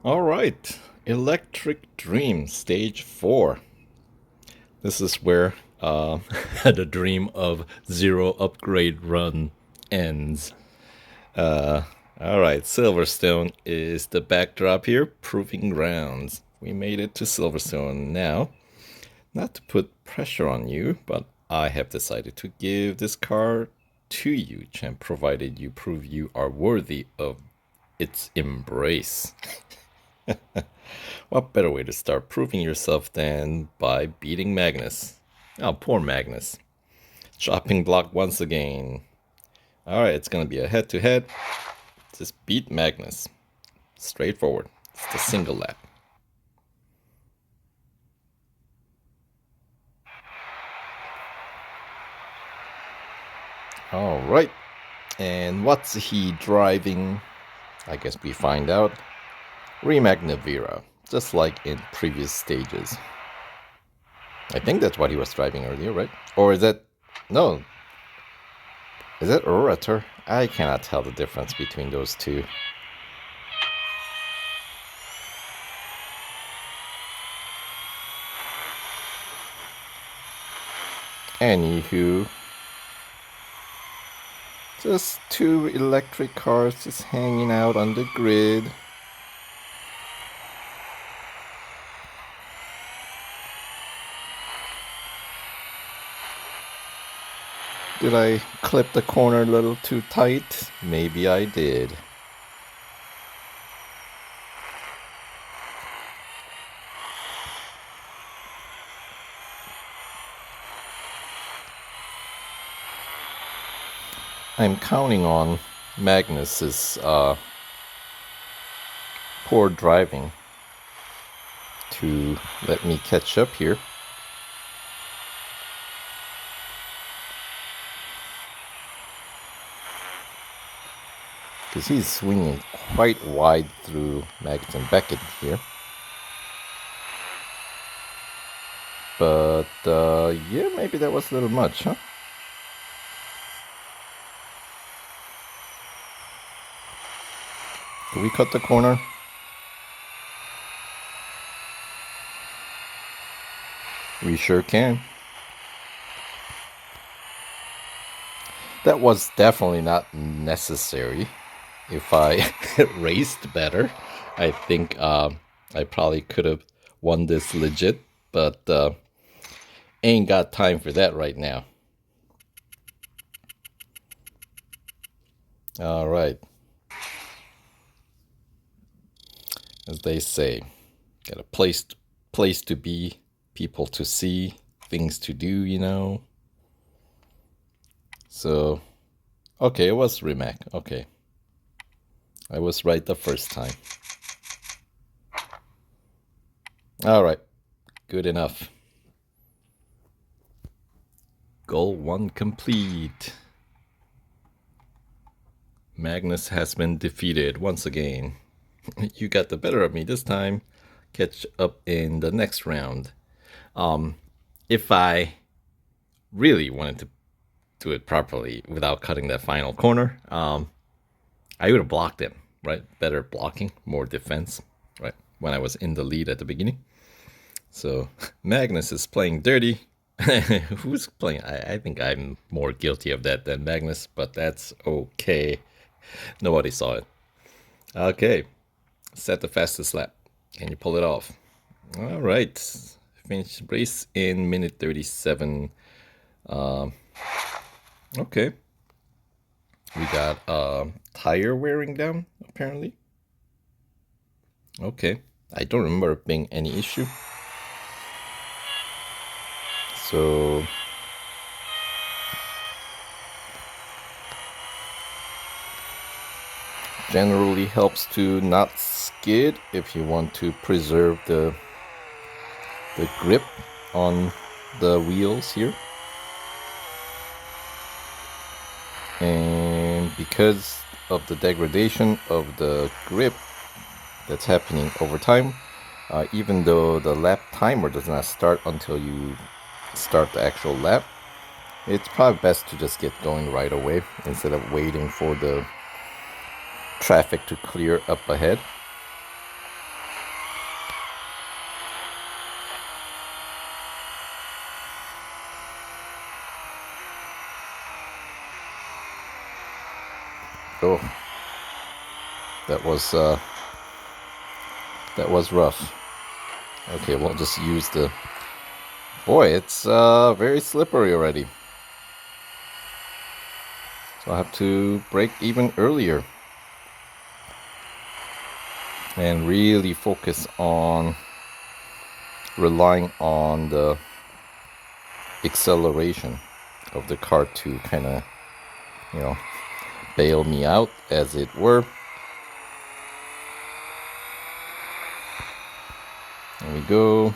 All right, Electric Dream Stage 4. This is where the dream of zero upgrade run ends. Uh, all right, Silverstone is the backdrop here, proving grounds. We made it to Silverstone now. Not to put pressure on you, but I have decided to give this car to you, champ, provided you prove you are worthy of its embrace. What better way to start proving yourself than by beating Magnus? Oh, poor Magnus. Chopping block once again. Alright, it's gonna be a head to head. Just beat Magnus. Straightforward. It's the single lap. Alright. And what's he driving? I guess we find out. Rimac Navira, just like in previous stages. I think that's what he was driving earlier, right? Or is that... No. Is that Orator? I cannot tell the difference between those two. Anywho, just two electric cars just hanging out on the grid. Did I clip the corner a little too tight? Maybe I did. I'm counting on Magnus's poor driving to let me catch up here. Because he's swinging quite wide through Magnus and Beckett here. But yeah, maybe that was a little much, huh? Can we cut the corner? We sure can. That was definitely not necessary. If I raced better, I think I probably could have won this legit, but ain't got time for that right now. All right. As they say, got a place to be, people to see, things to do, you know. So, okay, it was Rimac. Okay. I was right the first time. Alright, good enough. Goal 1 complete. Magnus has been defeated once again. You got the better of me this time. Catch up in the next round. If I really wanted to do it properly without cutting that final corner, I would have blocked him, right? Better blocking, more defense, right? When I was in the lead at the beginning. So Magnus is playing dirty. Who's playing? I think I'm more guilty of that than Magnus, but that's okay. Nobody saw it. Okay. Set the fastest lap. Can you pull it off? All right. Finish race in minute 37. Okay. We got tire wearing down, apparently. Okay. I don't remember it being any issue. So generally helps to not skid if you want to preserve the grip on the wheels here. And because of the degradation of the grip that's happening over time, even though the lap timer does not start until you start the actual lap, it's probably best to just get going right away instead of waiting for the traffic to clear up ahead. that was rough. Okay, we'll just use the... Boy, it's very slippery already. So I'll have to brake even earlier. And really focus on relying on the acceleration of the car to kind of, bail me out, as it were. There we go.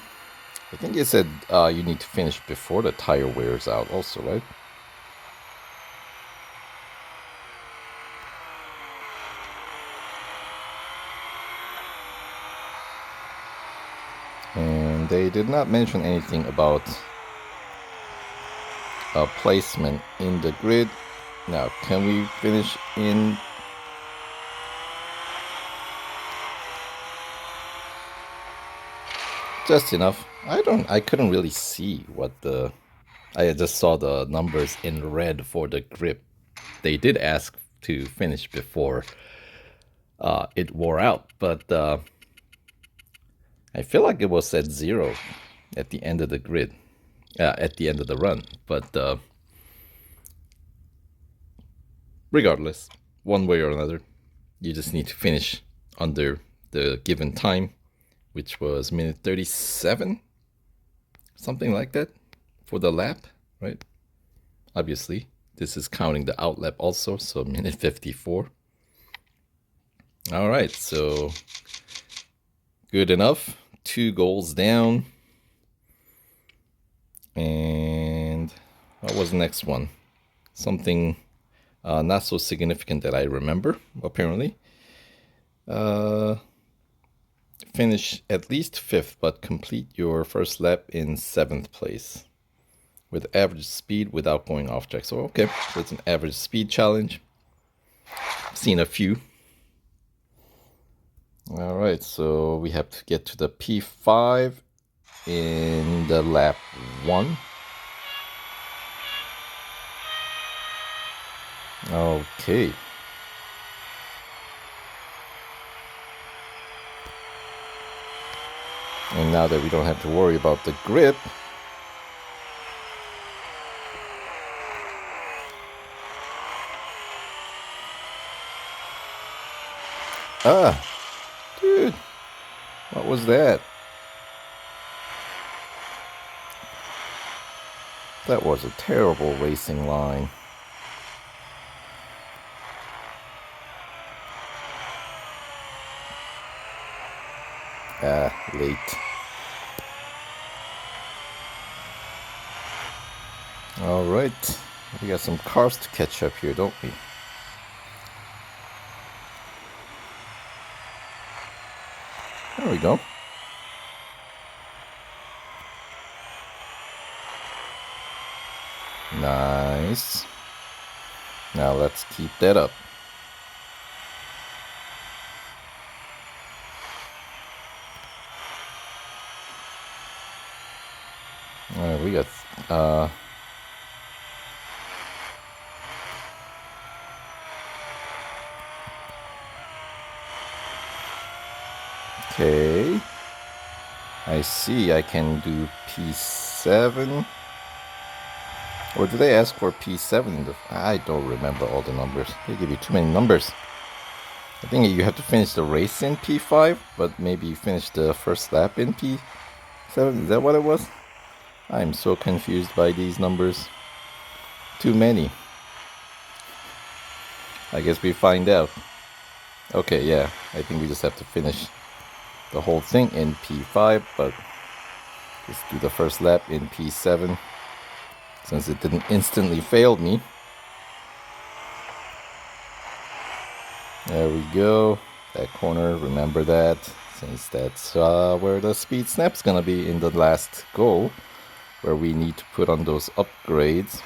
I think it said you need to finish before the tire wears out also, right? And they did not mention anything about placement in the grid. Now, can we finish in... Just enough. I couldn't really see what the... I just saw the numbers in red for the grip. They did ask to finish before it wore out, but I feel like it was at 0 at the end of the grid, at the end of the run. But regardless, one way or another, you just need to finish under the given time, which was minute 37, something like that, for the lap, right? Obviously, this is counting the out lap also, so minute 54. All right, so good enough. 2 goals down. And what was the next one? Something not so significant that I remember, apparently. Finish at least 5th, but complete your first lap in 7th place with average speed without going off track. So, okay, so it's an average speed challenge. I've seen a few. All right, so we have to get to the P5 in the lap 1. Okay. And now that we don't have to worry about the grip, dude, what was that? That was a terrible racing line. Late. All right, we got some cars to catch up here, don't we? There we go. Nice. Now let's keep that up. All right, we got okay. I see I can do P7. Or did they ask for P7? I don't remember all the numbers. They give you too many numbers. I think you have to finish the race in P5, but maybe you finish the first lap in P7. Is that what it was? I'm so confused by these numbers. Too many. I guess we find out. Okay, yeah. I think we just have to finish the whole thing in P5, but just do the first lap in P7 since it didn't instantly fail me. There we go. That corner, remember that, since that's where the speed snap's gonna be in the last go, where we need to put on those upgrades.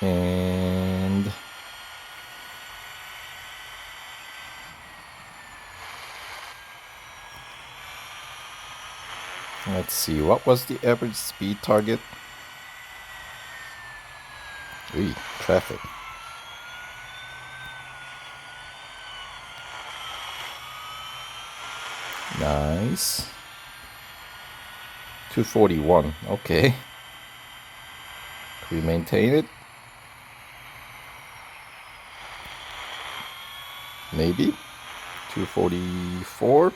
And Let's see, what was the average speed target? Ooh, traffic. Nice. 241. Okay. Can we maintain it? Maybe. 244.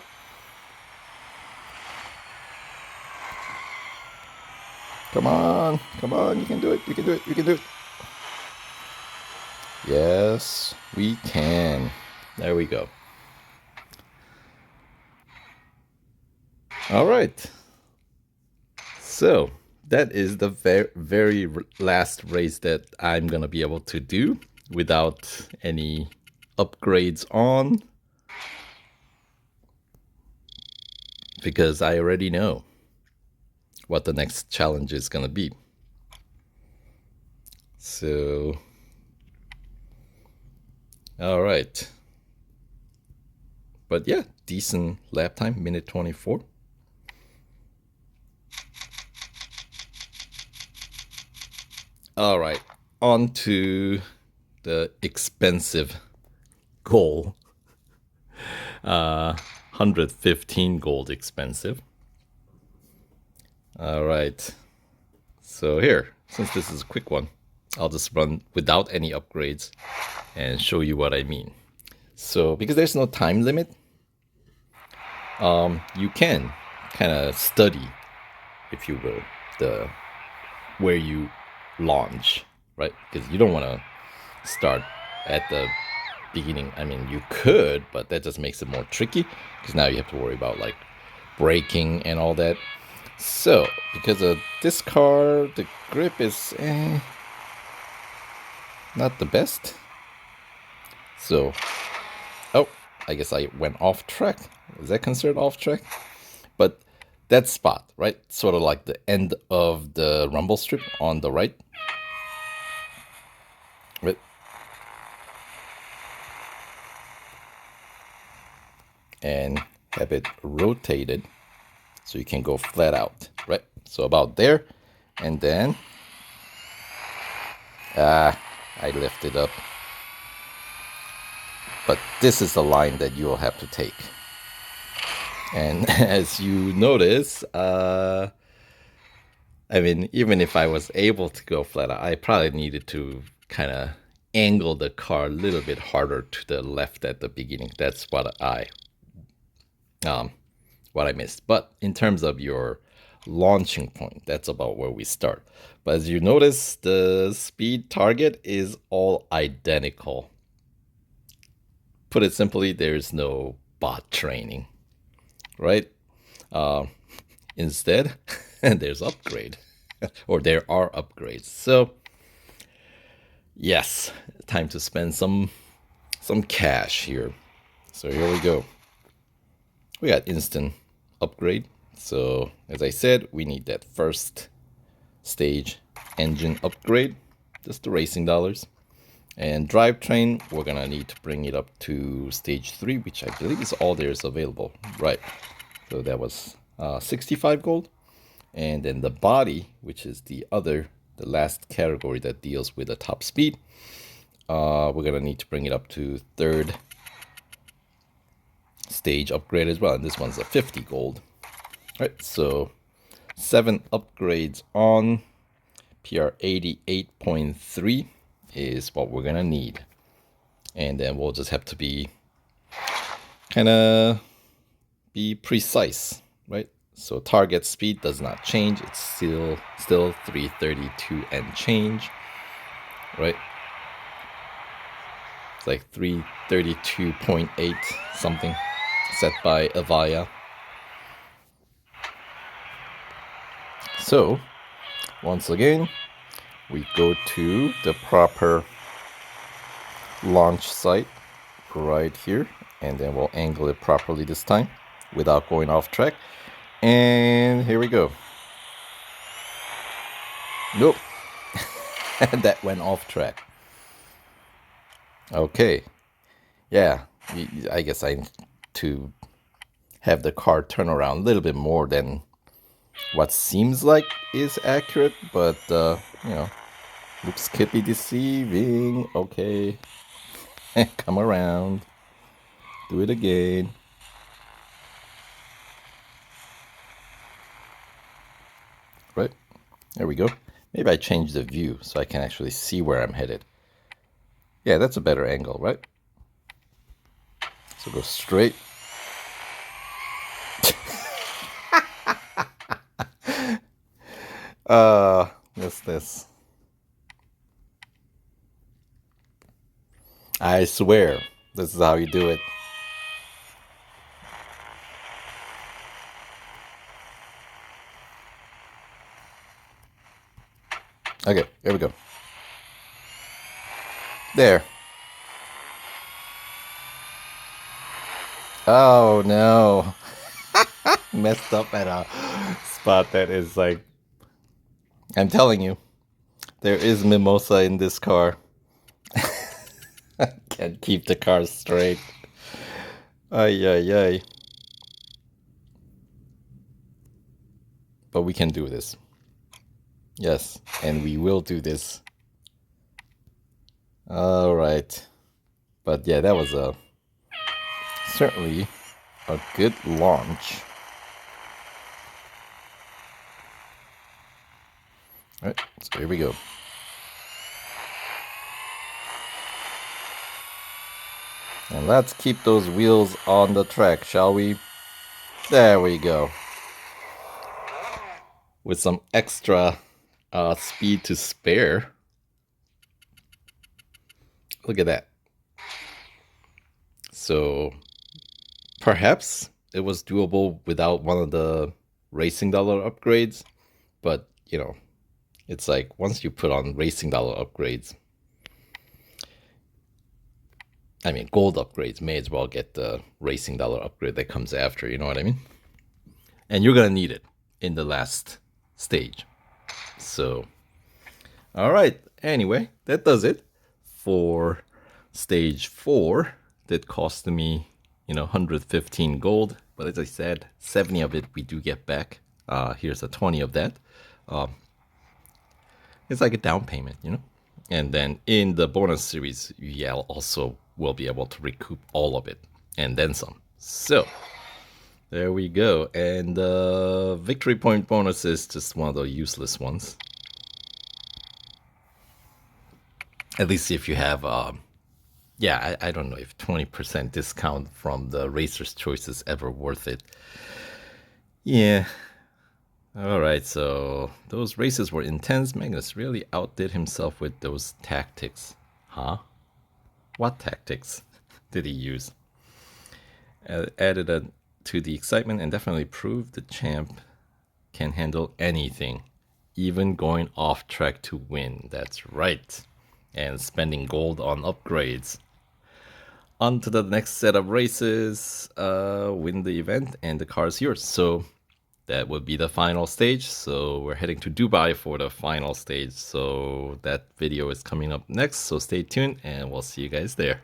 Come on. Come on. You can do it. You can do it. You can do it. Yes, we can. There we go. All right. So that is the very last race that I'm gonna be able to do without any upgrades on, because I already know what the next challenge is gonna be. So, all right. But yeah, decent lap time, minute 24. All right, on to the expensive goal. 115 gold expensive. All right. So here, since this is a quick one, I'll just run without any upgrades and show you what I mean. So because there's no time limit, you can kind of study, if you will, the where you launch, right? Because you don't want to start at the beginning. I mean, you could, but that just makes it more tricky because now you have to worry about like braking and all that. So because of this car, the grip is not the best. So, oh, I guess I went off track. Is that considered off track? But that spot, right? Sort of like the end of the rumble strip on the right. Right? And have it rotated so you can go flat out, right? So about there, and then I lifted up. But this is the line that you'll have to take. And as you notice, I mean, even if I was able to go flat out, I probably needed to kind of angle the car a little bit harder to the left at the beginning. That's what I missed. But in terms of your launching point, that's about where we start. But as you notice, the speed target is all identical. Put it simply, there's no bot training, right? Instead, there's upgrade, or there are upgrades. So yes, time to spend some cash here. So here we go. We got instant upgrade. So as I said, we need that first stage engine upgrade, just the racing dollars. And drivetrain, we're gonna need to bring it up to stage 3, which I believe is all there's available. Right. So that was 65 gold. And then the body, which is the last category that deals with the top speed, we're gonna need to bring it up to 3rd stage upgrade as well. And this one's a 50 gold. All right, so 7 upgrades on. PR 88.3 is what we're gonna need. And then we'll just have to be precise, right? So target speed does not change. It's still 332 and change, right? It's like 332.8 something set by Avaya. So once again, we go to the proper launch site right here, and then we'll angle it properly this time without going off track. And here we go. Nope. That went off track. Okay. Yeah, I guess I need to have the car turn around a little bit more than what seems like is accurate, but you know, looks could be deceiving. Okay, come around, do it again. Right, there we go. Maybe I change the view so I can actually see where I'm headed. Yeah, that's a better angle, right? So go straight. What's this? I swear, this is how you do it. Okay, here we go. There. Oh no. Messed up at a spot that is like, I'm telling you, there is mimosa in this car. Can't keep the car straight. Ay, ay, ay. But we can do this. Yes, and we will do this. All right. But yeah, that was certainly a good launch. All right, so here we go. And let's keep those wheels on the track, shall we? There we go. With some extra speed to spare. Look at that. So perhaps it was doable without one of the racing dollar upgrades, but you know, it's like once you put on racing dollar upgrades, I mean gold upgrades, may as well get the racing dollar upgrade that comes after, you know what I mean? And you're gonna need it in the last stage. So all right, anyway, that does it for stage 4. That cost me 115 gold, but as I said, 70 of it we do get back. Here's a 20 of that. It's like a down payment, and then in the bonus series you also will be able to recoup all of it and then some. So there we go. And victory point bonus is just one of the useless ones, at least if you have yeah, I don't know if 20% discount from the Racer's Choice is ever worth it. Yeah. All right, so those races were intense. Magnus really outdid himself with those tactics. Huh? What tactics did he use? Added to the excitement and definitely proved the champ can handle anything, even going off track to win. That's right. And spending gold on upgrades. On to the next set of races, win the event, and the car is yours. So that would be the final stage. So we're heading to Dubai for the final stage. So that video is coming up next. So stay tuned, and we'll see you guys there.